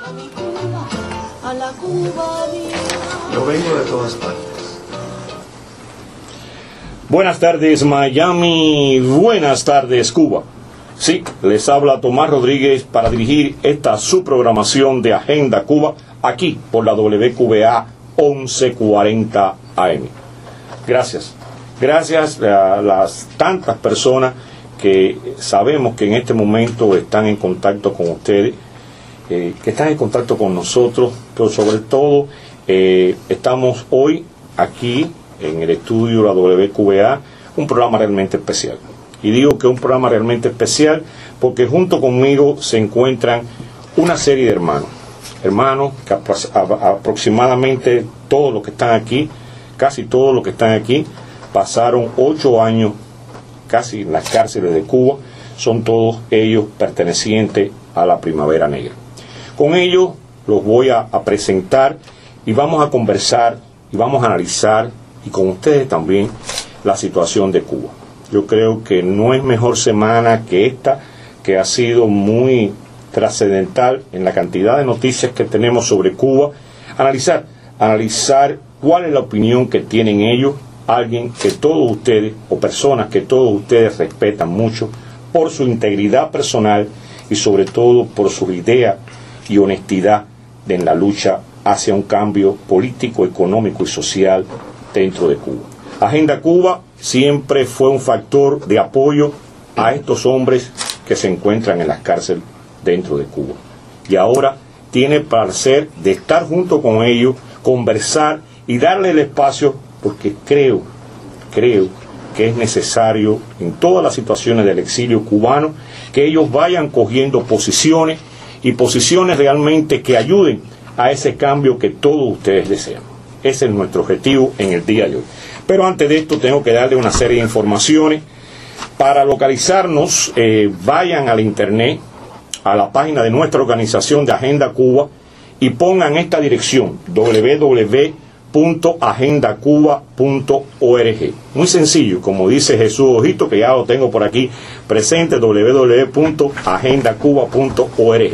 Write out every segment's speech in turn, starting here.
A la Cuba mía. Yo vengo de todas partes. Buenas tardes Miami, buenas tardes Cuba. Sí, les habla Tomás Rodríguez para dirigir esta subprogramación de Agenda Cuba aquí por la WQBA 1140 AM. Gracias a las tantas personas que sabemos que en este momento están en contacto con ustedes, que están en contacto con nosotros, pero sobre todo estamos hoy aquí en el estudio de la WQBA, un programa realmente especial. Y digo que es un programa realmente especial porque junto conmigo se encuentran una serie de hermanos que aproximadamente todos los que están aquí, casi todos los que están aquí, pasaron 8 años casi en las cárceles de Cuba. Son todos ellos pertenecientes a la Primavera Negra. Con ellos los voy a presentar y vamos a conversar y vamos a analizar, y con ustedes también, la situación de Cuba. Yo creo que no es mejor semana que esta, que ha sido muy trascendental en la cantidad de noticias que tenemos sobre Cuba. Analizar cuál es la opinión que tienen ellos, alguien que todos ustedes, o personas que todos ustedes respetan mucho por su integridad personal y sobre todo por sus ideas y honestidad en la lucha hacia un cambio político, económico y social dentro de Cuba. Agenda Cuba siempre fue un factor de apoyo a estos hombres que se encuentran en las cárceles dentro de Cuba. Y ahora tiene el placer de estar junto con ellos, conversar y darle el espacio, porque creo que es necesario en todas las situaciones del exilio cubano que ellos vayan cogiendo posiciones y posiciones realmente que ayuden a ese cambio que todos ustedes desean. Ese es nuestro objetivo en el día de hoy. Pero antes de esto tengo que darle una serie de informaciones. Para localizarnos, vayan al internet, a la página de nuestra organización de Agenda Cuba y pongan esta dirección, www.agendacuba.org. Muy sencillo, como dice Jesús Ojito, que ya lo tengo por aquí presente, www.agendacuba.org.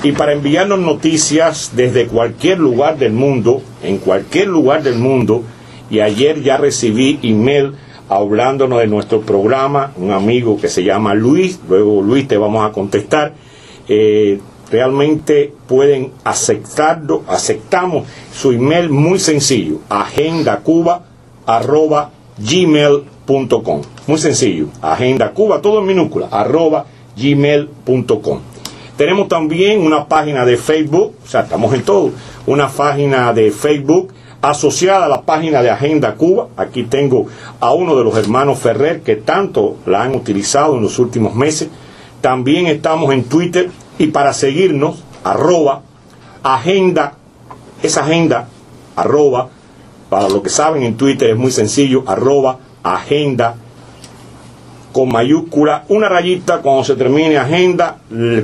Y para enviarnos noticias desde cualquier lugar del mundo, en cualquier lugar del mundo, y ayer ya recibí email hablándonos de nuestro programa, un amigo que se llama Luis, luego Luis te vamos a contestar, realmente pueden aceptarlo, aceptamos su email muy sencillo, agendacuba@gmail.com, muy sencillo, agendacuba, todo en minúscula, @gmail.com. Tenemos también una página de Facebook, o sea, estamos en todo, una página de Facebook asociada a la página de Agenda Cuba. Aquí tengo a uno de los hermanos Ferrer que tanto la han utilizado en los últimos meses. También estamos en Twitter y para seguirnos, @agenda, esa agenda, para los que saben en Twitter es muy sencillo, @agenda con mayúscula, una rayita cuando se termine Agenda,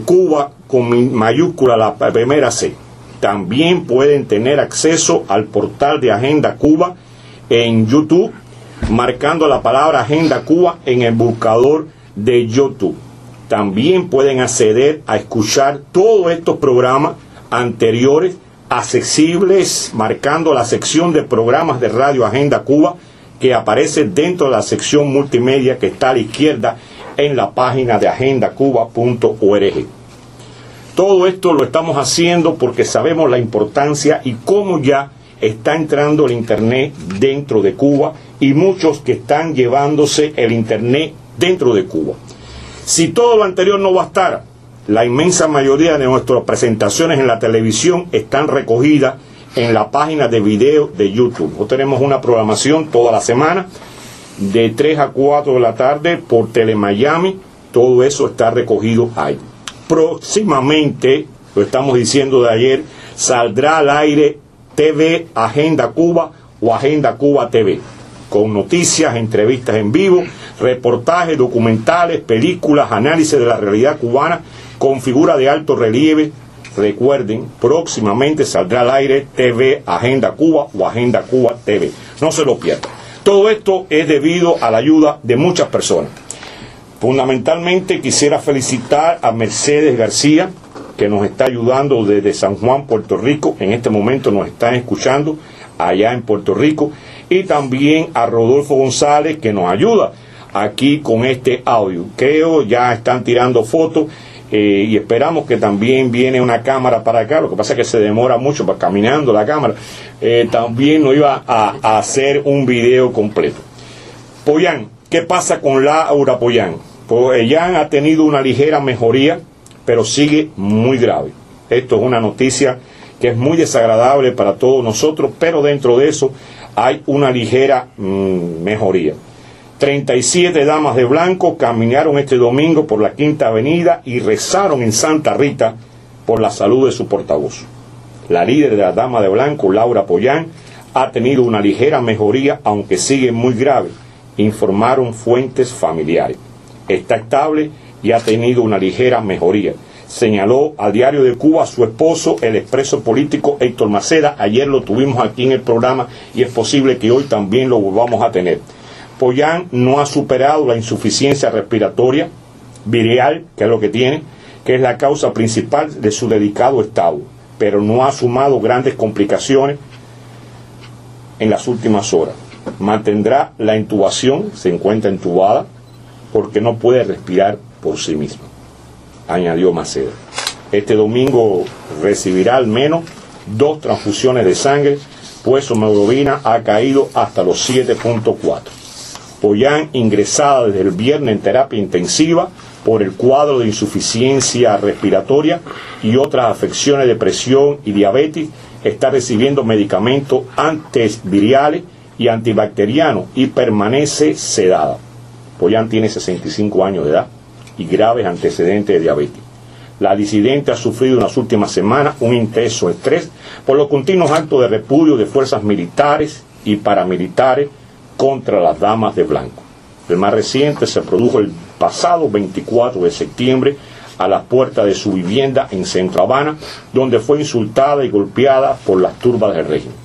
Cuba con mayúscula la primera C. También pueden tener acceso al portal de Agenda Cuba en YouTube, marcando la palabra Agenda Cuba en el buscador de YouTube. También pueden acceder a escuchar todos estos programas anteriores accesibles, marcando la sección de programas de Radio Agenda Cuba, que aparece dentro de la sección multimedia que está a la izquierda en la página de agendacuba.org. Todo esto lo estamos haciendo porque sabemos la importancia y cómo ya está entrando el internet dentro de Cuba y muchos que están llevándose el internet dentro de Cuba. Si todo lo anterior no bastara, la inmensa mayoría de nuestras presentaciones en la televisión están recogidas en la página de video de YouTube. Nosotros tenemos una programación toda la semana de 3 a 4 de la tarde por Telemiami. Todo eso está recogido ahí. Próximamente, lo estamos diciendo de ayer, saldrá al aire TV Agenda Cuba o Agenda Cuba TV, con noticias, entrevistas en vivo, reportajes, documentales, películas, análisis de la realidad cubana con figuras de alto relieve. Recuerden, próximamente saldrá al aire TV Agenda Cuba o Agenda Cuba TV. No se lo pierdan. Todo esto es debido a la ayuda de muchas personas. Fundamentalmente quisiera felicitar a Mercedes García, que nos está ayudando desde San Juan, Puerto Rico. En este momento nos están escuchando allá en Puerto Rico. Y también a Rodolfo González, que nos ayuda aquí con este audio. Creo ya están tirando fotos y esperamos que también viene una cámara para acá. Lo que pasa es que se demora mucho para caminando la cámara. También nos iba a hacer un video completo. Pollán, ¿qué pasa con Laura Pollán? Pollán ha tenido una ligera mejoría, pero sigue muy grave. Esto es una noticia que es muy desagradable para todos nosotros, pero dentro de eso hay una ligera mejoría. 37 damas de blanco caminaron este domingo por la Quinta Avenida y rezaron en Santa Rita por la salud de su portavoz. La líder de la dama de blanco, Laura Pollán, ha tenido una ligera mejoría, aunque sigue muy grave, informaron fuentes familiares. Está estable y ha tenido una ligera mejoría, señaló al Diario de Cuba su esposo, el expreso político Héctor Maceda. Ayer lo tuvimos aquí en el programa y es posible que hoy también lo volvamos a tener. Pollán no ha superado la insuficiencia respiratoria viral, que es lo que tiene, que es la causa principal de su delicado estado, pero no ha sumado grandes complicaciones en las últimas horas. Mantendrá la intubación, se encuentra intubada, porque no puede respirar por sí misma, añadió Maceda. Este domingo recibirá al menos 2 transfusiones de sangre, pues su hemoglobina ha caído hasta los 7.4. Pollán, ingresada desde el viernes en terapia intensiva por el cuadro de insuficiencia respiratoria y otras afecciones de presión y diabetes, está recibiendo medicamentos antivirales y antibacterianos y permanece sedada. Pollán tiene 65 años de edad y graves antecedentes de diabetes. La disidente ha sufrido en las últimas semanas un intenso estrés por los continuos actos de repudio de fuerzas militares y paramilitares contra las damas de blanco. El más reciente se produjo el pasado 24 de septiembre a las puertas de su vivienda en Centro Habana, donde fue insultada y golpeada por las turbas del régimen.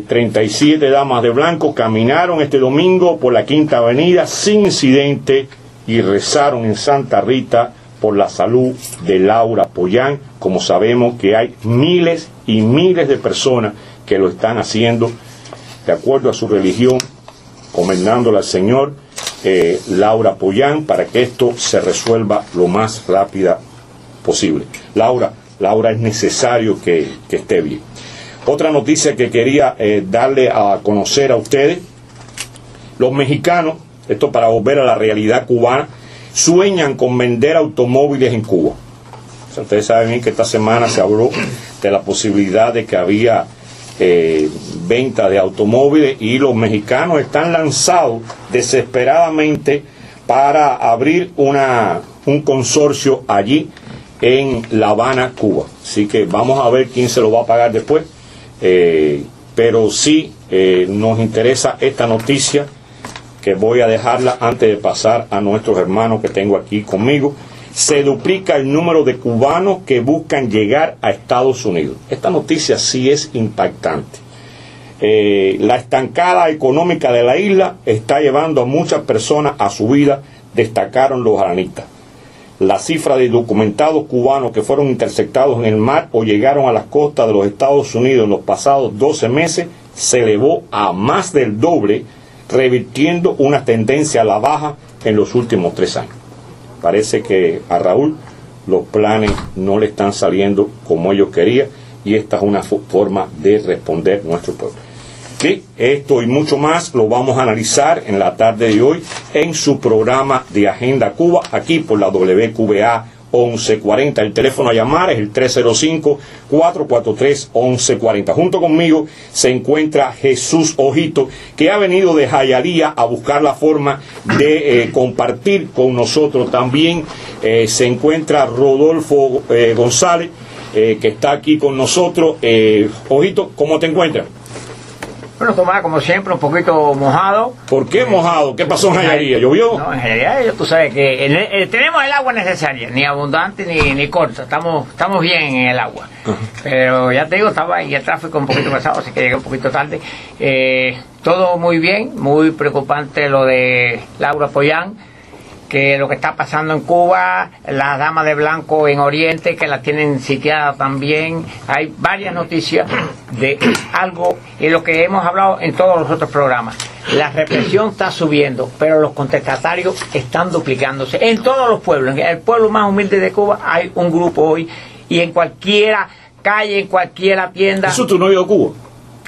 37 damas de blanco caminaron este domingo por la Quinta Avenida sin incidente y rezaron en Santa Rita por la salud de Laura Pollán. Como sabemos que hay miles y miles de personas que lo están haciendo de acuerdo a su religión, comendándole al Señor, Laura Pollán, para que esto se resuelva lo más rápida posible. Laura es necesario que esté bien. Otra noticia que quería darle a conocer a ustedes: los mexicanos, esto para volver a la realidad cubana, sueñan con vender automóviles en Cuba. O sea, ustedes saben bien que esta semana se habló de la posibilidad de que había venta de automóviles, y los mexicanos están lanzados desesperadamente para abrir un consorcio allí en La Habana, Cuba. Así que vamos a ver quién se lo va a pagar después. Pero sí nos interesa esta noticia, que voy a dejarla antes de pasar a nuestros hermanos que tengo aquí conmigo. Se duplica el número de cubanos que buscan llegar a Estados Unidos. Esta noticia sí es impactante. La estancada económica de la isla está llevando a muchas personas a su vida, destacaron los analistas. La cifra de documentados cubanos que fueron interceptados en el mar o llegaron a las costas de los Estados Unidos en los pasados 12 meses se elevó a más del doble, revirtiendo una tendencia a la baja en los últimos 3 años. Parece que a Raúl los planes no le están saliendo como ellos querían, y esta es una forma de responder nuestro pueblo. Sí, esto y mucho más lo vamos a analizar en la tarde de hoy en su programa de Agenda Cuba, aquí por la WQBA 1140. El teléfono a llamar es el 305-443-1140. Junto conmigo se encuentra Jesús Ojito, que ha venido de Jayalía a buscar la forma de compartir con nosotros. También se encuentra Rodolfo González, que está aquí con nosotros. Ojito, ¿cómo te encuentras? Bueno, Tomás, como siempre, un poquito mojado. ¿Por qué mojado? ¿Qué pasó en Jayalía? ¿Llovió? No, en Jayalía, tú sabes que tenemos el agua necesaria, ni abundante ni corta. Estamos bien en el agua. Pero ya te digo, estaba ahí el tráfico un poquito pesado, así que llegué un poquito tarde. Todo muy bien, muy preocupante lo de Laura Pollán, que lo que está pasando en Cuba, las damas de blanco en Oriente, que las tienen sitiadas también. Hay varias noticias de algo, y lo que hemos hablado en todos los otros programas. La represión está subiendo, pero los contestatarios están duplicándose en todos los pueblos. En el pueblo más humilde de Cuba hay un grupo hoy, y en cualquiera calle, en cualquiera tienda. ¿Eso tú no has ido a Cuba?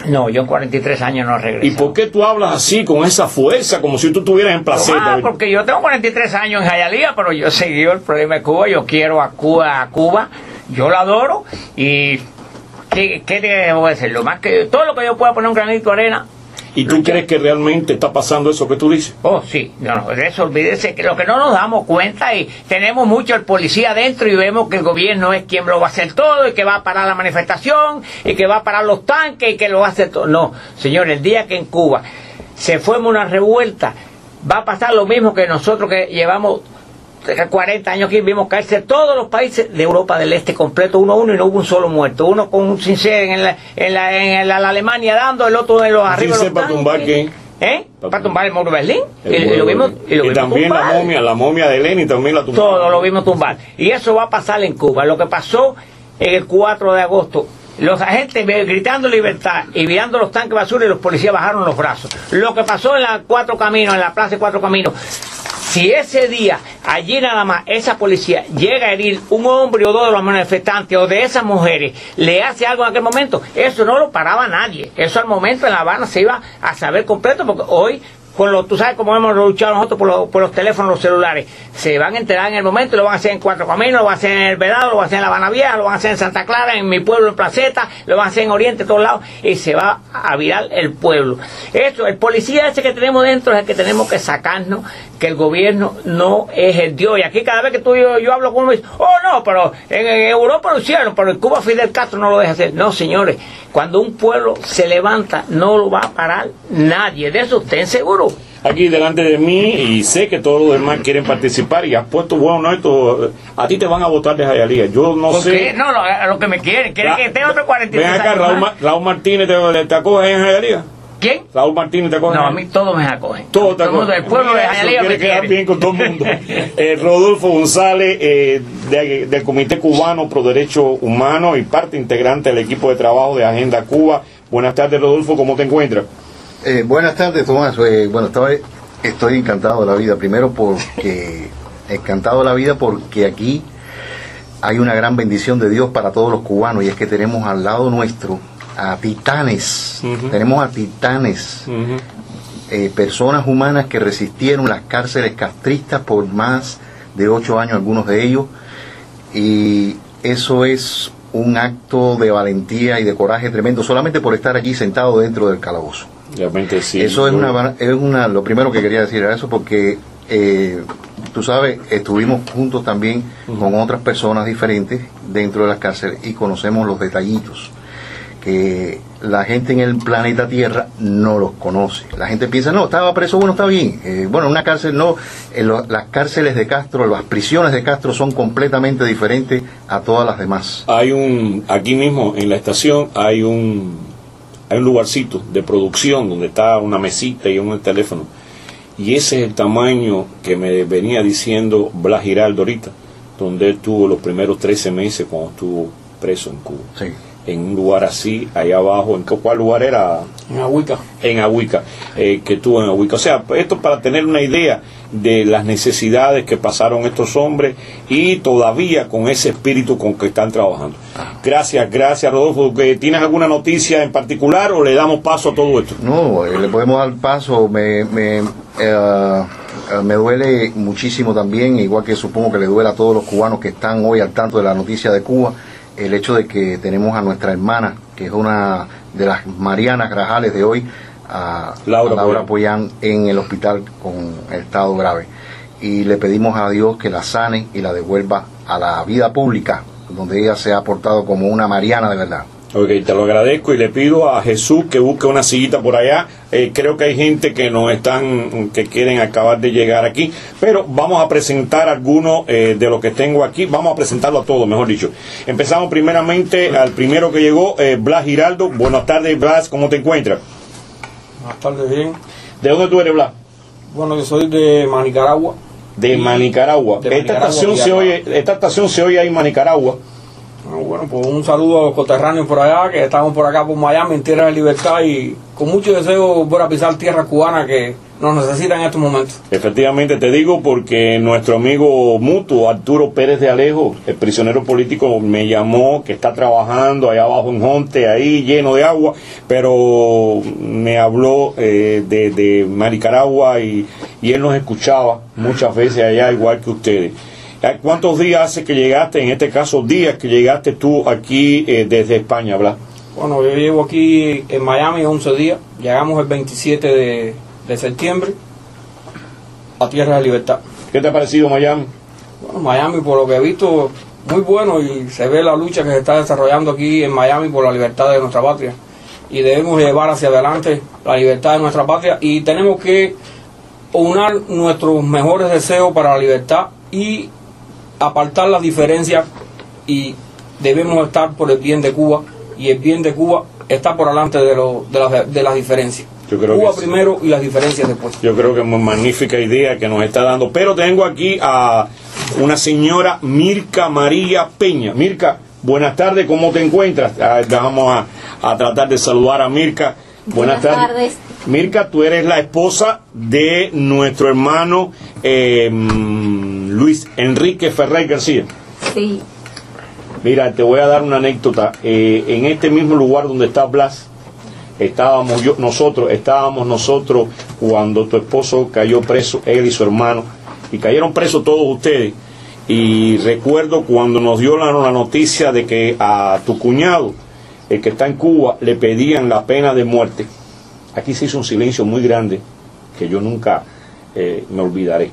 No, yo en 43 años no regreso. ¿Y por qué tú hablas así, con esa fuerza, como si tú estuvieras en placeta? Porque yo tengo 43 años en Hialeah, pero yo he seguido el problema de Cuba. Yo quiero a Cuba, yo la adoro. Y ¿qué te debo decir? Lo más que todo lo que yo pueda poner un granito de arena. ¿Y tú crees que realmente está pasando eso que tú dices? Oh, sí, no, de eso olvídese, que lo que no nos damos cuenta, y tenemos mucho el policía adentro y vemos que el gobierno es quien lo va a hacer todo, y que va a parar la manifestación, y que va a parar los tanques, y que lo va a hacer todo. No, señor, el día que en Cuba se forme una revuelta, va a pasar lo mismo que nosotros, que llevamos 40 años aquí, vimos caerse todos los países de Europa del Este completo, uno a uno, y no hubo un solo muerto. Uno con un cincel en la Alemania dando, el otro de los arriba de los para tumbar qué? Para tumbar el muro de Berlín. Y lo vimos también tumbar. la momia de Lenin también la tumbó. Todo lo vimos tumbar. Y eso va a pasar en Cuba. Lo que pasó en el 4 de agosto, los agentes gritando libertad y mirando los tanques basura, y los policías bajaron los brazos. Lo que pasó en la Cuatro Caminos, en la plaza de Cuatro Caminos, si ese día, allí nada más, esa policía llega a herir un hombre o dos de los manifestantes o de esas mujeres, le hace algo en aquel momento, eso no lo paraba nadie. Eso al momento en La Habana se iba a saber completo, porque hoy, tú sabes cómo hemos luchado nosotros por los teléfonos, los celulares, se van a enterar en el momento, y lo van a hacer en Cuatro Caminos, lo van a hacer en El Vedado, lo van a hacer en La Habana Vieja, lo van a hacer en Santa Clara, en mi pueblo, en Placeta, lo van a hacer en Oriente, en todos lados, y se va a virar el pueblo. Eso, el policía ese que tenemos dentro es el que tenemos que sacarnos, que el gobierno no es el Dios. Y aquí cada vez que yo hablo con uno, dice, oh no, pero en Europa lo hicieron, pero en Cuba Fidel Castro no lo deja hacer. No, señores, cuando un pueblo se levanta, no lo va a parar nadie. De eso estén seguros. Aquí delante de mí, y sé que todos los demás quieren participar, y has puesto, bueno, no, esto, a ti te van a votar de Hialeah. Yo no sé. ¿Qué? No, lo que me quieren que esté otro 43 años. Ven acá, Raúl Martínez te acoge en Hialeah. ¿Quién? Raúl Martínez te acoge. No, a mí todos me acogen. Todos te acogen. El pueblo de Hialeah me quedar bien con todo el mundo. Rodolfo González, del Comité Cubano Pro Derechos Humanos y parte integrante del equipo de trabajo de Agenda Cuba. Buenas tardes, Rodolfo, ¿cómo te encuentras? Buenas tardes, Tomás. Bueno, estoy encantado de la vida. Primero encantado de la vida porque aquí hay una gran bendición de Dios para todos los cubanos, y es que tenemos al lado nuestro a titanes. Tenemos a titanes, personas humanas que resistieron las cárceles castristas por más de 8 años, algunos de ellos, y eso es un acto de valentía y de coraje tremendo, solamente por estar allí sentado dentro del calabozo. Realmente sí. Eso es lo primero que quería decir era eso, porque tú sabes, estuvimos juntos también con otras personas diferentes dentro de las cárceles, y conocemos los detallitos que la gente en el planeta Tierra no los conoce. La gente piensa, no, estaba preso, bueno, está bien. Bueno, una cárcel no, las cárceles de Castro, las prisiones de Castro son completamente diferentes a todas las demás. Aquí mismo en la estación hay un lugarcito de producción donde está una mesita y un teléfono, y ese es el tamaño que me venía diciendo Blas Giraldo ahorita, donde él tuvo los primeros 13 meses cuando estuvo preso en Cuba. Sí. En un lugar así, allá abajo, ¿cuál lugar era? En Ahuica. En Ahuica, que estuvo en Ahuica. O sea, esto para tener una idea de las necesidades que pasaron estos hombres, y todavía con ese espíritu con que están trabajando. Gracias, Rodolfo. ¿Tienes alguna noticia en particular o le damos paso a todo esto? No, le podemos dar paso. Me duele muchísimo también, igual que supongo que le duele a todos los cubanos que están hoy al tanto de la noticia de Cuba, el hecho de que tenemos a nuestra hermana, que es una de las Marianas Grajales de hoy, a Laura Pollán, en el hospital con estado grave. Y le pedimos a Dios que la sane y la devuelva a la vida pública, donde ella se ha portado como una Mariana de verdad. Ok, te lo agradezco, y le pido a Jesús que busque una sillita por allá. Creo que hay gente que quieren acabar de llegar aquí, pero vamos a presentar algunos de los que tengo aquí. Vamos a presentarlo a todos, mejor dicho. Empezamos primeramente al primero que llegó, Blas Giraldo. Buenas tardes, Blas, ¿cómo te encuentras? Buenas tardes, bien. ¿De dónde tú eres, Blas? Bueno, yo soy de Manicaragua. De Manicaragua. De Manicaragua, Esta estación se oye ahí en Manicaragua. Bueno, pues un saludo a los coterráneos por allá, que estamos por acá por Miami, en Tierra de Libertad, y con mucho deseo voy a pisar tierra cubana que nos necesitan en estos momentos. Efectivamente, te digo porque nuestro amigo mutuo, Arturo Pérez de Alejo, el prisionero político, me llamó, que está trabajando allá abajo en Jonte, ahí lleno de agua, pero me habló de Manicaragua y él nos escuchaba muchas veces allá, igual que ustedes. ¿Cuántos días hace que llegaste, en este caso días que llegaste tú aquí desde España, Blas? Bueno, yo llevo aquí en Miami 11 días, llegamos el 27 de septiembre a Tierra de Libertad. ¿Qué te ha parecido Miami? Bueno, Miami, por lo que he visto, muy bueno, y se ve la lucha que se está desarrollando aquí en Miami por la libertad de nuestra patria, y debemos llevar hacia adelante la libertad de nuestra patria, y tenemos que unar nuestros mejores deseos para la libertad y apartar las diferencias, y debemos estar por el bien de Cuba, y el bien de Cuba está por delante de las diferencias. Yo creo Cuba que sí. primero y las diferencias después. Yo creo que es una magnífica idea que nos está dando. Pero tengo aquí a una señora Mirka María Peña. Mirka, buenas tardes, ¿cómo te encuentras? Vamos a tratar de saludar a Mirka. Buenas tardes. Mirka, tú eres la esposa de nuestro hermano Luis Enrique Ferrer García. Sí. Mira, te voy a dar una anécdota. En este mismo lugar donde está Blas, estábamos nosotros cuando tu esposo cayó preso, él y su hermano, y cayeron presos todos ustedes. Y recuerdo cuando nos dio la noticia de que a tu cuñado, el que está en Cuba, le pedían la pena de muerte. Aquí se hizo un silencio muy grande que yo nunca me olvidaré.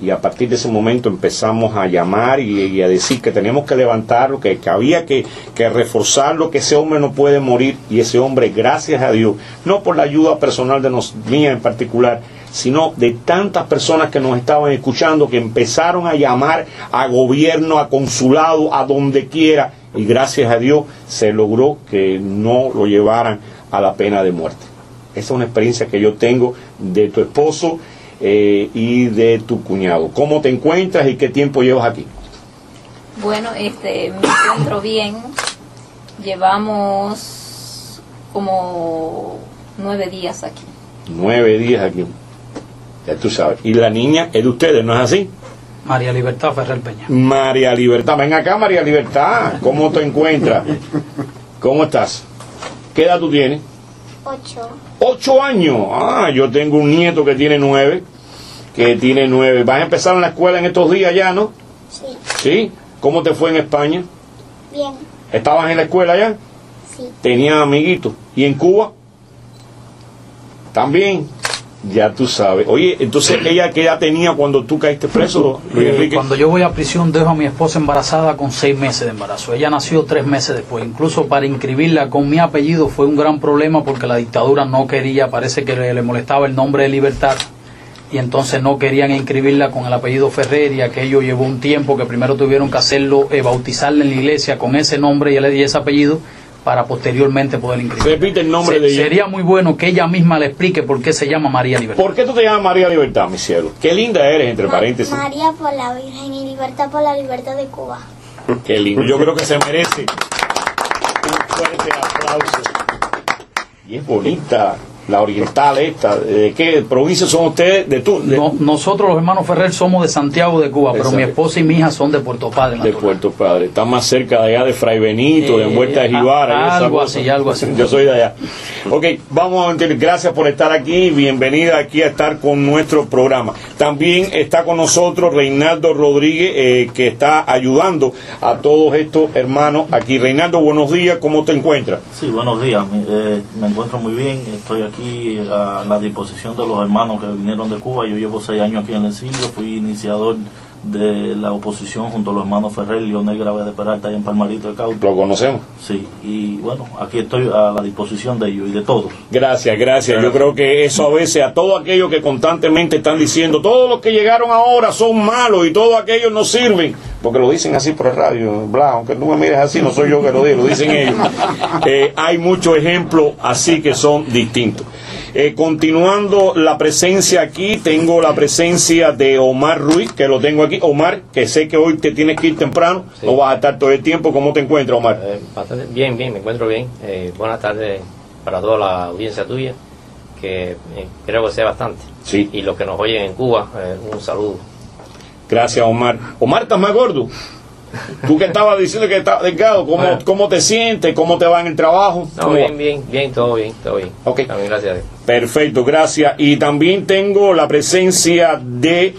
Y a partir de ese momento empezamos a llamar y a decir que teníamos que levantarlo, que había que reforzarlo, que ese hombre no puede morir. Y ese hombre, gracias a Dios, no por la ayuda personal de mía en particular, sino de tantas personas que nos estaban escuchando, que empezaron a llamar a gobierno, a consulado, a donde quiera, y gracias a Dios se logró que no lo llevaran a la pena de muerte. Esa es una experiencia que yo tengo de tu esposo y de tu cuñado. ¿Cómo te encuentras y qué tiempo llevas aquí? Bueno, me encuentro bien. Llevamos como 9 días aquí. 9 días aquí. Ya tú sabes. Y la niña es de ustedes, ¿no es así? María Libertad Ferrer Peña. María Libertad. Ven acá, María Libertad. ¿Cómo te encuentras? ¿Cómo estás? ¿Qué edad tú tienes? 8. 8 años. Yo tengo un nieto que tiene 9. ¿Vas a empezar en la escuela en estos días ya, no? Sí. ¿Sí? ¿Cómo te fue en España? Bien. ¿Estabas en la escuela ya? Sí. ¿Tenías amiguitos? ¿Y en Cuba? También. Ya tú sabes. Oye, entonces, ¿ella qué edad tenía cuando tú caíste preso, Luis Enrique? Cuando yo voy a prisión dejo a mi esposa embarazada con 6 meses de embarazo. Ella nació 3 meses después. Incluso para inscribirla con mi apellido fue un gran problema porque la dictadura no quería, parece que le molestaba el nombre de Libertad, y entonces no querían inscribirla con el apellido Ferrer, y aquello llevó un tiempo que primero tuvieron que hacerlo, bautizarla en la iglesia con ese nombre y ese apellido, para posteriormente poder inscribir. Repite el nombre de ella. Sería muy bueno que ella misma le explique por qué se llama María Libertad. ¿Por qué tú te llamas María Libertad, mi cielo? Qué linda eres, entre paréntesis. María por la Virgen y Libertad por la libertad de Cuba. Qué lindo. Yo creo que se merece un fuerte aplauso. Y es bonita la oriental esta. ¿De qué provincia son ustedes? Nosotros los hermanos Ferrer somos de Santiago de Cuba, pero mi esposa y mi hija son de Puerto Padre. De Puerto Padre. Está más cerca de allá de Fray Benito, de Huerta de Jibara. Algo así. Yo soy de allá. Ok, vamos a entender. Gracias por estar aquí. Bienvenida aquí a estar con nuestro programa. También está con nosotros Reinaldo Rodríguez, que está ayudando a todos estos hermanos aquí. Reinaldo, buenos días. ¿Cómo te encuentras? Sí, buenos días. Me encuentro muy bien. Estoy aquí a la disposición de los hermanos que vinieron de Cuba. Yo llevo 6 años aquí en el exilio. Fui iniciador de la oposición junto a los hermanos Ferrer, Leonel Grave de Peralta y en Palmarito de Cauca. ¿Lo conocemos? Sí, y bueno, aquí estoy a la disposición de ellos y de todos. Gracias. Yo creo que eso a veces, a todos aquellos que constantemente están diciendo, todos los que llegaron ahora son malos y todos aquellos no sirven, porque lo dicen así por el radio, Blas, aunque tú me mires así, no soy yo que lo digo, lo dicen ellos. Hay muchos ejemplos así que son distintos. Continuando la presencia aquí, tengo la presencia de Omar Ruiz, que lo tengo aquí. Omar, que sé que hoy te tienes que ir temprano, sí. No vas a estar todo el tiempo. ¿Cómo te encuentras, Omar? Bien, me encuentro bien. Buenas tardes para toda la audiencia tuya, que creo que sea bastante. Sí. Y los que nos oyen en Cuba, un saludo. Gracias, Omar. Omar, ¿estás más gordo? Tú que estabas diciendo que estabas delgado, ¿cómo te sientes? ¿Cómo te va en el trabajo? No, bien, todo bien. Okay. También gracias a Dios. Perfecto, gracias. Y también tengo la presencia de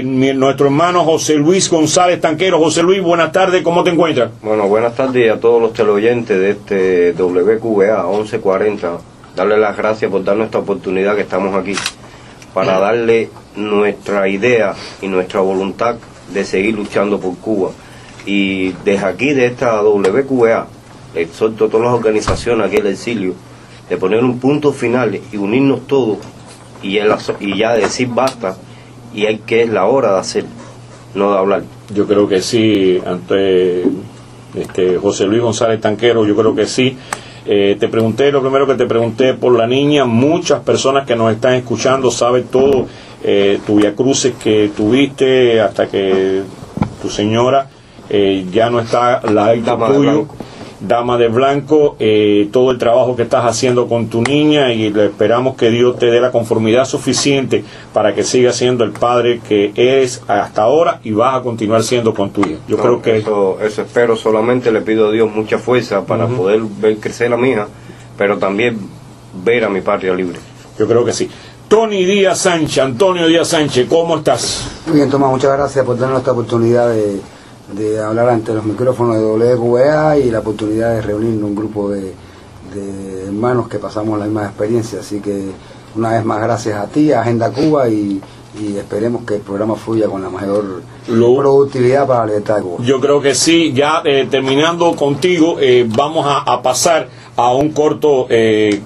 nuestro hermano José Luis González Tanquero. José Luis, buenas tardes, ¿cómo te encuentras? Bueno, buenas tardes a todos los teleoyentes de este WQA 1140. Darle las gracias por darnos esta oportunidad que estamos aquí, para darle nuestra idea y nuestra voluntad de seguir luchando por Cuba. Y desde aquí, de esta WQA, exhorto a todas las organizaciones aquí del exilio de poner un punto final y unirnos todos y ya decir basta, y hay que es la hora de hacer, no de hablar. Yo creo que sí, ante José Luis González Tanquero, yo creo que sí. Te pregunté, lo primero que te pregunté por la niña. Muchas personas que nos están escuchando saben todo, tu viacrucis que tuviste hasta que tu señora ya no está, la hija tuyo, dama de blanco, todo el trabajo que estás haciendo con tu niña, y le esperamos que Dios te dé la conformidad suficiente para que sigas siendo el padre que eres hasta ahora y vas a continuar siendo con tu hija. Yo creo que eso espero. Solamente le pido a Dios mucha fuerza para poder ver crecer a mi hija, pero también ver a mi patria libre. Yo creo que sí. Tony Díaz Sánchez, Antonio Díaz Sánchez, ¿cómo estás? Muy bien, Tomás, muchas gracias por darnos esta oportunidad de hablar ante los micrófonos de WQA y la oportunidad de reunirnos un grupo de hermanos que pasamos la misma experiencia. Así que una vez más gracias a ti, a Agenda Cuba, y esperemos que el programa fluya con la mayor productividad para la libertad de Cuba. Yo creo que sí. Ya terminando contigo, vamos a pasar a un corto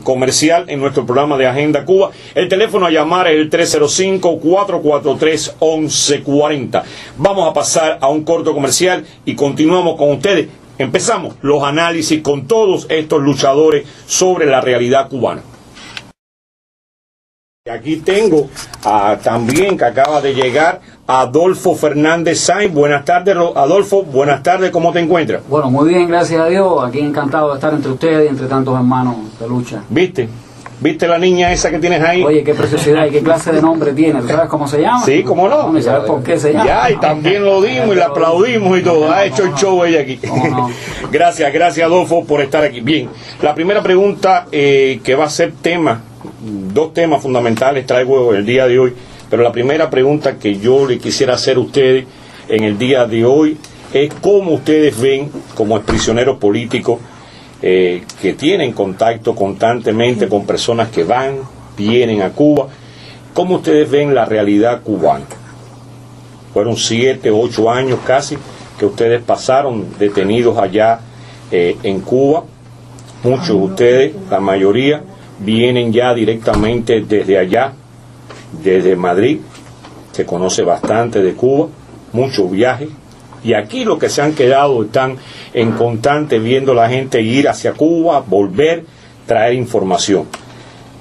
comercial en nuestro programa de Agenda Cuba. El teléfono a llamar es el 305-443-1140. Vamos a pasar a un corto comercial y continuamos con ustedes. Empezamos los análisis con todos estos luchadores sobre la realidad cubana. Aquí tengo también, que acaba de llegar, Adolfo Fernández Sainz. Buenas tardes, Adolfo. Buenas tardes, ¿cómo te encuentras? Bueno, muy bien, gracias a Dios. Aquí encantado de estar entre ustedes y entre tantos hermanos de lucha. ¿Viste la niña esa que tienes ahí? Oye, qué preciosidad y qué clase de nombre tiene. ¿Tú sabes cómo se llama? Sí, cómo no. ¿Y sabes por qué se llama? Ya, y también lo dimos y la aplaudimos y todo. Ha hecho el show ella aquí. No. Gracias, Adolfo, por estar aquí. Bien, la primera pregunta que va a ser dos temas fundamentales traigo el día de hoy, pero la primera pregunta que yo le quisiera hacer a ustedes en el día de hoy es cómo ustedes ven, como prisioneros políticos que tienen contacto constantemente con personas que vienen a Cuba, cómo ustedes ven la realidad cubana. Fueron 7, 8 años casi que ustedes pasaron detenidos allá en Cuba. Muchos de ustedes, la mayoría, vienen ya directamente desde allá, desde Madrid. Se conoce bastante de Cuba, muchos viajes, y aquí los que se han quedado están en constante viendo la gente ir hacia Cuba, volver, traer información.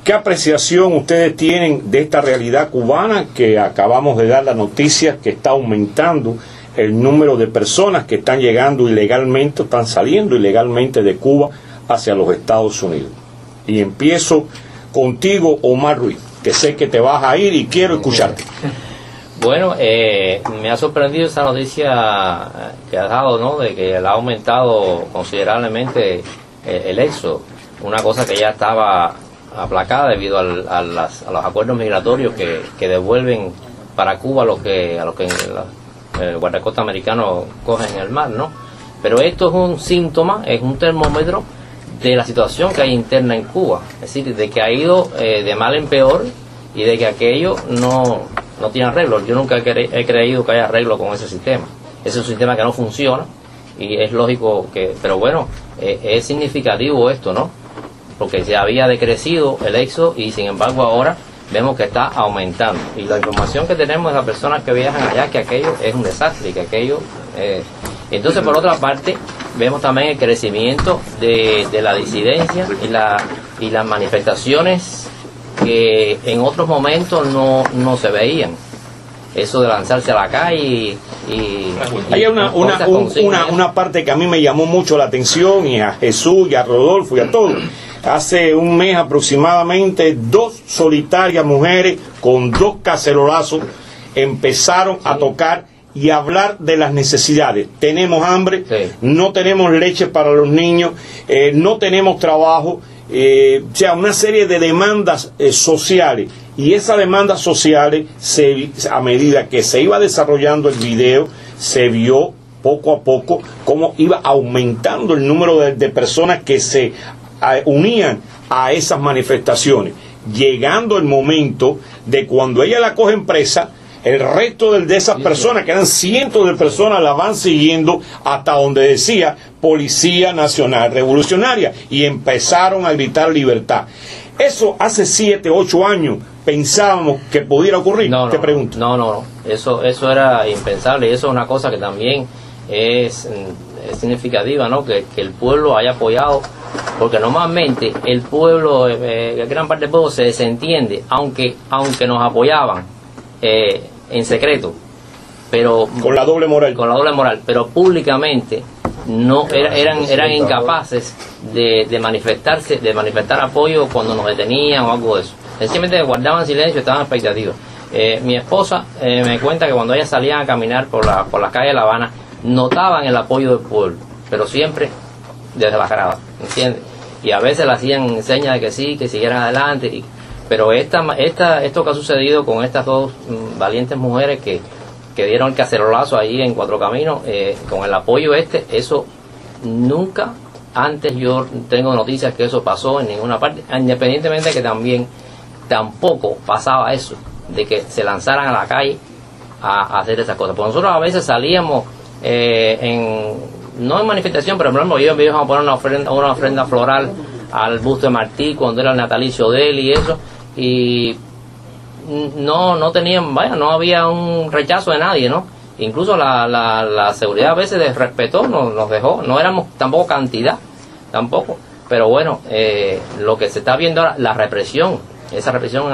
¿Qué apreciación ustedes tienen de esta realidad cubana, que acabamos de dar la noticia que está aumentando el número de personas que están llegando ilegalmente, están saliendo ilegalmente de Cuba hacia los Estados Unidos? Y empiezo contigo, Omar Ruiz, que sé que te vas a ir y quiero escucharte. Bueno, me ha sorprendido esa noticia que has dado, ¿no? De que ha aumentado considerablemente el éxodo. Una cosa que ya estaba aplacada debido a los acuerdos migratorios que devuelven para Cuba lo que el guardacosta americano coge en el mar, ¿no? Pero esto es un síntoma, es un termómetro de la situación que hay interna en Cuba, es decir, de que ha ido de mal en peor y de que aquello no tiene arreglo. Yo nunca he creído que haya arreglo con ese sistema. Es un sistema que no funciona y es lógico que, pero bueno, es significativo esto, ¿no? Porque se había decrecido el éxodo y sin embargo ahora vemos que está aumentando. Y la información que tenemos de las personas que viajan allá, que aquello es un desastre y que aquello... Entonces, por otra parte, vemos también el crecimiento de la disidencia y las manifestaciones que en otros momentos no se veían. Eso de lanzarse a la calle hay una parte que a mí me llamó mucho la atención, y a Jesús y a Rodolfo y a todos. Hace un mes aproximadamente, 2 solitarias mujeres con 2 cacerolazos empezaron a tocar y hablar de las necesidades. Tenemos hambre, no tenemos leche para los niños, no tenemos trabajo, o sea, una serie de demandas sociales. Y esas demandas sociales, a medida que se iba desarrollando el video, se vio poco a poco cómo iba aumentando el número de personas que se unían a esas manifestaciones. Llegando el momento de cuando ella la coge en presa, el resto de esas personas, que eran cientos de personas, la van siguiendo hasta donde decía Policía Nacional Revolucionaria, y empezaron a gritar libertad. Eso hace 7, 8 años pensábamos que pudiera ocurrir. Te pregunto. No. Eso era impensable, y eso es una cosa que también es significativa, ¿no? Que el pueblo haya apoyado, porque normalmente el pueblo, gran parte del pueblo se desentiende, aunque nos apoyaban en secreto, pero con la doble moral, pero públicamente eran incapaces de manifestar apoyo cuando nos detenían o algo de eso. Sencillamente guardaban silencio, estaban expectativos. Mi esposa me cuenta que cuando ellas salían a caminar por la calle de La Habana, notaban el apoyo del pueblo, pero siempre desde la grada, ¿entiendes? Y a veces le hacían señas de que sí, que siguieran adelante, pero esto que ha sucedido con estas 2 valientes mujeres que dieron el cacerolazo ahí en Cuatro Caminos, con el apoyo eso nunca antes yo tengo noticias que eso pasó en ninguna parte, independientemente de que tampoco pasaba eso, de que se lanzaran a la calle a hacer esas cosas. Porque nosotros a veces salíamos no en manifestación, pero por ejemplo ellos iban a poner una ofrenda floral al busto de Martí cuando era el natalicio de él y eso, y no tenían, no había un rechazo de nadie, ¿no? Incluso la seguridad a veces respetó, nos dejó, no éramos tampoco cantidad, tampoco, pero bueno, lo que se está viendo ahora, esa represión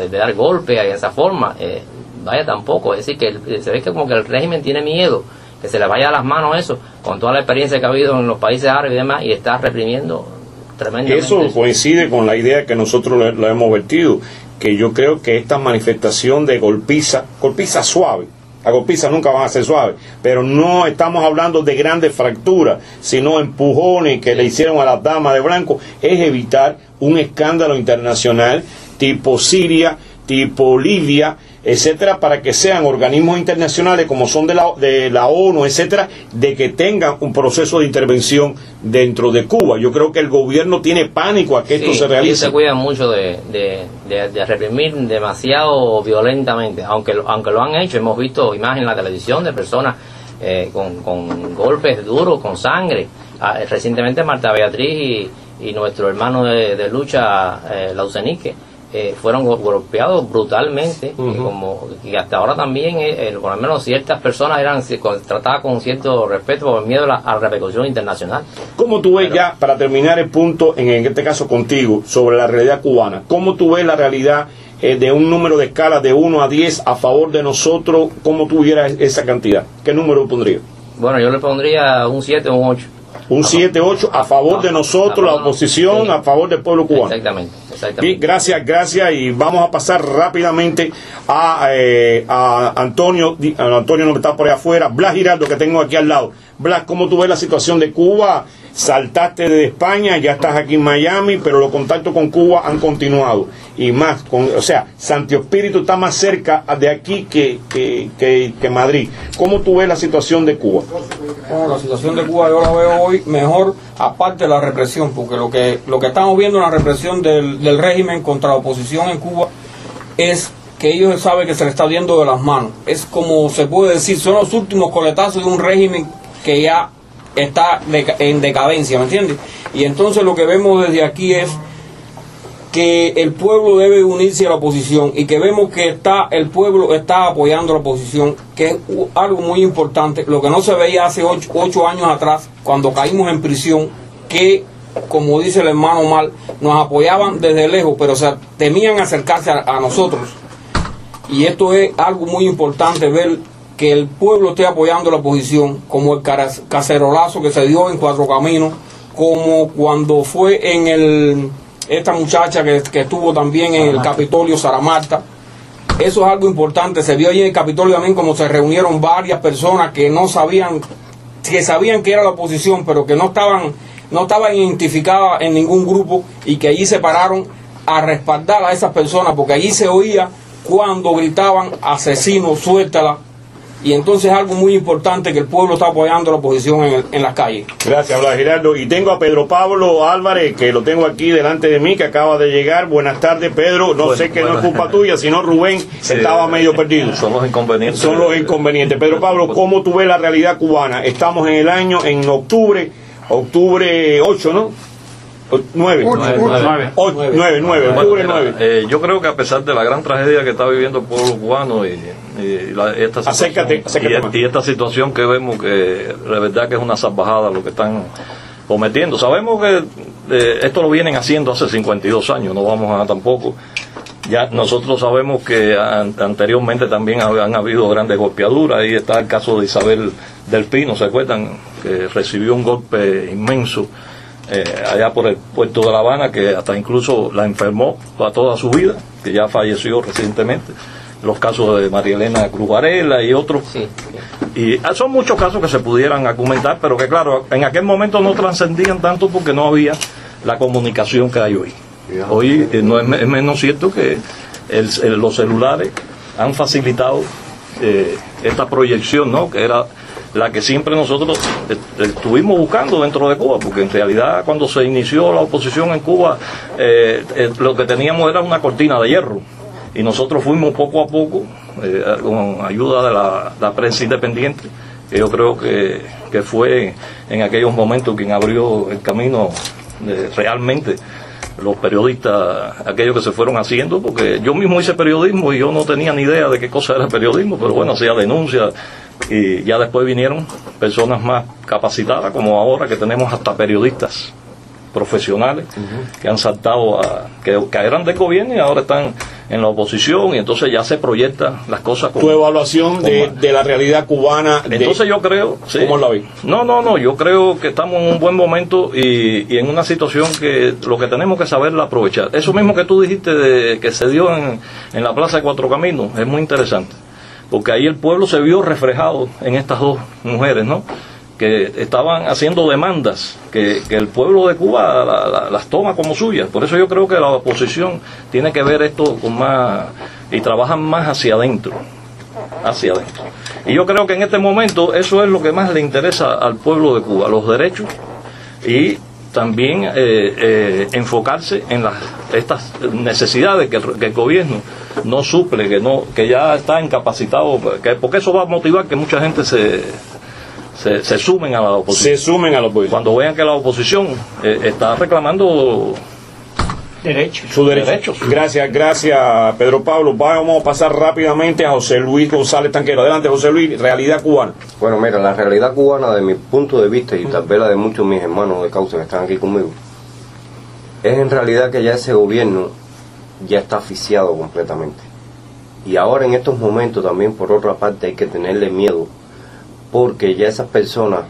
de dar golpes de esa forma, tampoco, es decir, que se ve que como que el régimen tiene miedo que se le vaya a las manos eso, con toda la experiencia que ha habido en los países árabes y demás, y está reprimiendo tremendamente. Eso coincide con la idea que nosotros lo hemos vertido, que yo creo que esta manifestación de golpiza suave, las golpizas nunca van a ser suaves, pero no estamos hablando de grandes fracturas, sino empujones que le hicieron a las damas de blanco, es evitar un escándalo internacional tipo Siria, tipo Libia, etcétera, para que sean organismos internacionales como son de la ONU, etcétera, de que tengan un proceso de intervención dentro de Cuba. Yo creo que el gobierno tiene pánico a que esto se realice. Ellos se cuidan mucho de reprimir demasiado violentamente, aunque lo han hecho. Hemos visto imágenes en la televisión de personas con golpes duros, con sangre. Recientemente Marta Beatriz y nuestro hermano de lucha, Lausenique, fueron golpeados brutalmente, y hasta ahora también, por lo menos ciertas personas eran tratadas con cierto respeto por miedo a la repercusión internacional. ¿Cómo tú ves, ya para terminar el punto, en este caso contigo, sobre la realidad cubana, cómo tú ves la realidad de un número de escala de 1 a 10 a favor de nosotros? ¿Cómo tú vieras esa cantidad? ¿Qué número pondrías? Bueno, yo le pondría un 7 o un 8. Un 7-8 a favor de nosotros, la oposición, sí, a favor del pueblo cubano. Exactamente. Bien, gracias, y vamos a pasar rápidamente a Antonio. Antonio no está por ahí afuera. Blas Giraldo, que tengo aquí al lado. Blas, ¿cómo tú ves la situación de Cuba? Saltaste de España, ya estás aquí en Miami, pero los contactos con Cuba han continuado. Y más, Santi Espíritu está más cerca de aquí que Madrid. ¿Cómo tú ves la situación de Cuba? Bueno, la situación de Cuba yo la veo hoy mejor, aparte de la represión, porque lo que estamos viendo en la represión del régimen contra la oposición en Cuba es que ellos saben que se le está yendo de las manos. Es como se puede decir, son los últimos coletazos de un régimen que ya está en decadencia, ¿me entiendes? Y entonces lo que vemos desde aquí es que el pueblo debe unirse a la oposición, y que vemos que el pueblo está apoyando a la oposición, que es algo muy importante, lo que no se veía hace 8 años atrás, cuando caímos en prisión, que como dice el hermano Mal, nos apoyaban desde lejos, pero temían acercarse a nosotros. Y esto es algo muy importante, ver que el pueblo esté apoyando la oposición, como el cacerolazo que se dio en Cuatro Caminos, como cuando fue en esta muchacha que estuvo también en el Capitolio, Sara Marta. Eso es algo importante. Se vio ahí en el Capitolio también como se reunieron varias personas que no sabían, que sabían que era la oposición, pero que no estaban identificadas en ningún grupo, y que allí se pararon a respaldar a esas personas, porque allí se oía cuando gritaban asesino, suéltala. Y entonces es algo muy importante que el pueblo está apoyando a la oposición en las calles. Gracias, Blas Giraldo. Y tengo a Pedro Pablo Álvarez, que lo tengo aquí delante de mí, que acaba de llegar. Buenas tardes, Pedro. No sé que no es culpa tuya, sino Rubén estaba medio perdido. Son los inconvenientes. Son los inconvenientes. Pedro Pablo, ¿cómo tú ves la realidad cubana? Estamos en el año, en octubre 8, ¿no? 9. Octubre 9. Yo creo que a pesar de la gran tragedia que está viviendo el pueblo cubano esta situación que vemos, que de verdad que es una salvajada lo que están cometiendo. Sabemos que esto lo vienen haciendo hace 52 años, no vamos a tampoco. Ya nosotros sabemos que anteriormente también han habido grandes golpeaduras. Ahí está el caso de Isabel del Pino, ¿se acuerdan? Que recibió un golpe inmenso allá por el puerto de La Habana, que hasta incluso la enfermó para toda su vida, que ya falleció recientemente. Los casos de María Elena Cruz Varela y otros. Y son muchos casos que se pudieran argumentar, pero que claro, en aquel momento no trascendían tanto porque no había la comunicación que hay hoy. Hoy no es menos cierto que los celulares han facilitado esta proyección, ¿no? Que era la que siempre nosotros estuvimos buscando dentro de Cuba, porque en realidad cuando se inició la oposición en Cuba, lo que teníamos era una cortina de hierro, y nosotros fuimos poco a poco, con ayuda de la prensa independiente, que yo creo que fue en aquellos momentos quien abrió el camino realmente. Los periodistas, aquellos que se fueron haciendo, porque yo mismo hice periodismo y yo no tenía ni idea de qué cosa era periodismo, pero bueno, hacía denuncias, y ya después vinieron personas más capacitadas, como ahora que tenemos hasta periodistas profesionales que han saltado que eran del gobierno y ahora están en la oposición, y entonces ya se proyectan las cosas. Tu evaluación de la realidad cubana. Entonces yo creo, sí, ¿cómo la ves? No, yo creo que estamos en un buen momento y en una situación que lo que tenemos que saber aprovechar. Eso mismo que tú dijiste que se dio en la Plaza de Cuatro Caminos es muy interesante, porque ahí el pueblo se vio reflejado en estas dos mujeres, ¿no? Que estaban haciendo demandas que el pueblo de Cuba las toma como suyas. Por eso yo creo que la oposición tiene que ver esto con más, y trabajan más hacia adentro. Y yo creo que en este momento eso es lo que más le interesa al pueblo de Cuba, los derechos, y también enfocarse en estas necesidades que el gobierno no suple, que ya está incapacitado, porque eso va a motivar que mucha gente se sumen a la oposición. Cuando vean que la oposición está reclamando sus derechos. Gracias, Pedro Pablo. Vamos a pasar rápidamente a José Luis González Tanquero. Adelante, José Luis, realidad cubana. Bueno, mira, la realidad cubana, de mi punto de vista, y tal vez la de muchos de mis hermanos de causa que están aquí conmigo, es en realidad que ya ese gobierno ya está asfixiado completamente. Y ahora en estos momentos también, por otra parte, hay que tenerle miedo, porque ya esas personas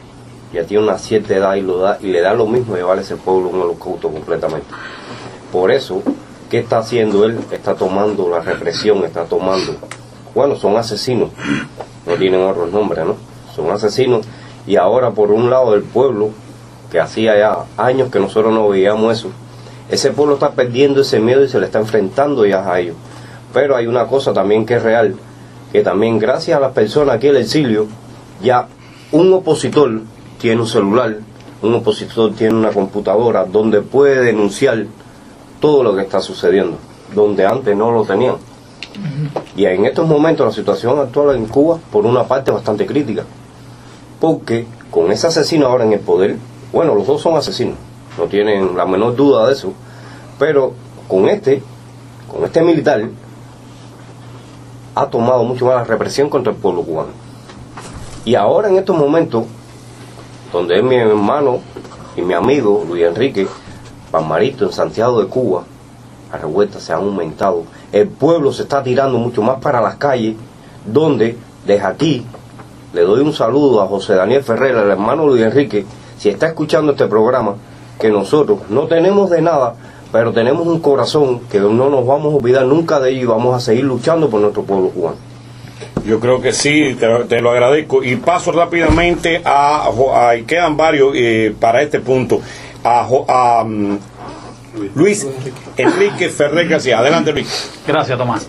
ya tienen una cierta edad y le da lo mismo llevar a ese pueblo un holocausto completamente. Por eso, ¿qué está haciendo él? Está tomando la represión, bueno, son asesinos, no tienen otros nombres, ¿no? Son asesinos, y ahora por un lado del pueblo, que hacía ya años que nosotros no veíamos eso, ese pueblo está perdiendo ese miedo y se le está enfrentando ya a ellos. Pero hay una cosa también que es real, que también gracias a las personas aquí en el exilio, ya un opositor tiene un celular, un opositor tiene una computadora donde puede denunciar todo lo que está sucediendo, donde antes no lo tenían. Y en estos momentos la situación actual en Cuba, por una parte, es bastante crítica, porque con ese asesino ahora en el poder, bueno, los dos son asesinos, no tienen la menor duda de eso, pero con este militar ha tomado mucho más la represión contra el pueblo cubano. Y ahora en estos momentos, donde es mi hermano y mi amigo Luis Enrique Palmarito en Santiago de Cuba, las revueltas se han aumentado. El pueblo se está tirando mucho más para las calles, donde desde aquí le doy un saludo a José Daniel Ferrer, el hermano Luis Enrique, si está escuchando este programa, que nosotros no tenemos de nada, pero tenemos un corazón que no nos vamos a olvidar nunca de ello y vamos a seguir luchando por nuestro pueblo cubano. Yo creo que sí, te lo agradezco. Y paso rápidamente y quedan varios para este punto, a Luis Enrique Ferrer García. Adelante, Luis. Gracias, Tomás.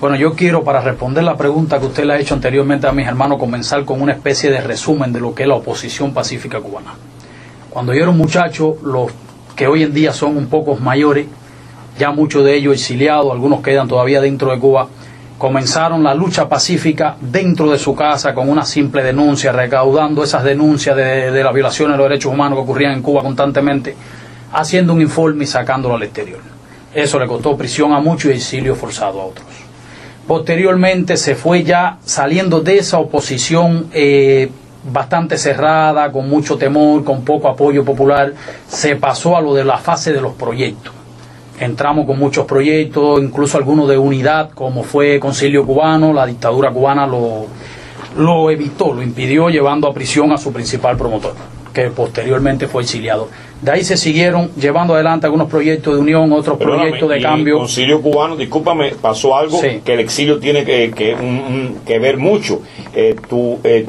Bueno, yo quiero, para responder la pregunta que usted le ha hecho anteriormente a mis hermanos, comenzar con una especie de resumen de lo que es la oposición pacífica cubana. Cuando yo era un muchacho, los que hoy en día son un poco mayores, ya muchos de ellos exiliados, algunos quedan todavía dentro de Cuba, comenzaron la lucha pacífica dentro de su casa con una simple denuncia, recaudando esas denuncias de las violaciones de los derechos humanos que ocurrían en Cuba constantemente, haciendo un informe y sacándolo al exterior. Eso le costó prisión a muchos y exilio forzado a otros. Posteriormente se fue ya saliendo de esa oposición bastante cerrada, con mucho temor, con poco apoyo popular, se pasó a lo de la fase de los proyectos. Entramos con muchos proyectos, incluso algunos de unidad, como fue Concilio Cubano. La dictadura cubana lo evitó, lo impidió, llevando a prisión a su principal promotor, que posteriormente fue exiliado. De ahí se siguieron llevando adelante algunos proyectos de unión, otros proyectos de cambio. El Concilio Cubano, discúlpame, pasó algo que el exilio tiene que ver mucho.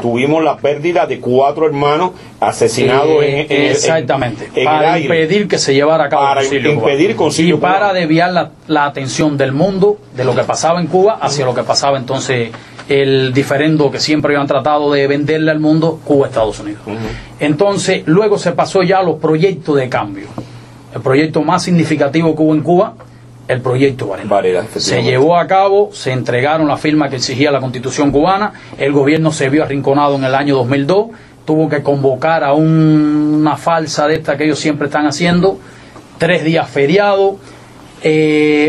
Tuvimos la pérdida de 4 hermanos asesinados exactamente, para impedir que se llevara a cabo el Concilio Cubano. Para desviar la atención del mundo de lo que pasaba en Cuba hacia lo que pasaba entonces el diferendo que siempre habían tratado de venderle al mundo, Cuba-Estados Unidos. Entonces, luego se pasó ya a los proyectos de cambio. El proyecto más significativo que hubo en Cuba, el proyecto Varela. Se llevó a cabo, se entregaron las firmas que exigía la Constitución cubana, el gobierno se vio arrinconado en el año 2002, tuvo que convocar a una farsa de esta que ellos siempre están haciendo, 3 días feriados,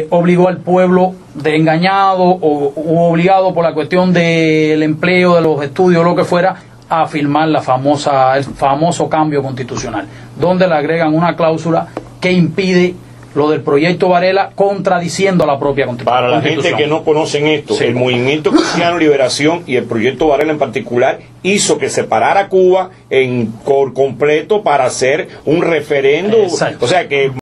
obligó al pueblo de engañado o obligado por la cuestión del empleo, de los estudios, lo que fuera, a firmar el famoso cambio constitucional, donde le agregan una cláusula que impide lo del proyecto Varela, contradiciendo a la propia Constitución. Para la gente que no conocen esto, el Movimiento Cristiano Liberación y el proyecto Varela en particular hizo que se parara Cuba por completo para hacer un referendo. O sea que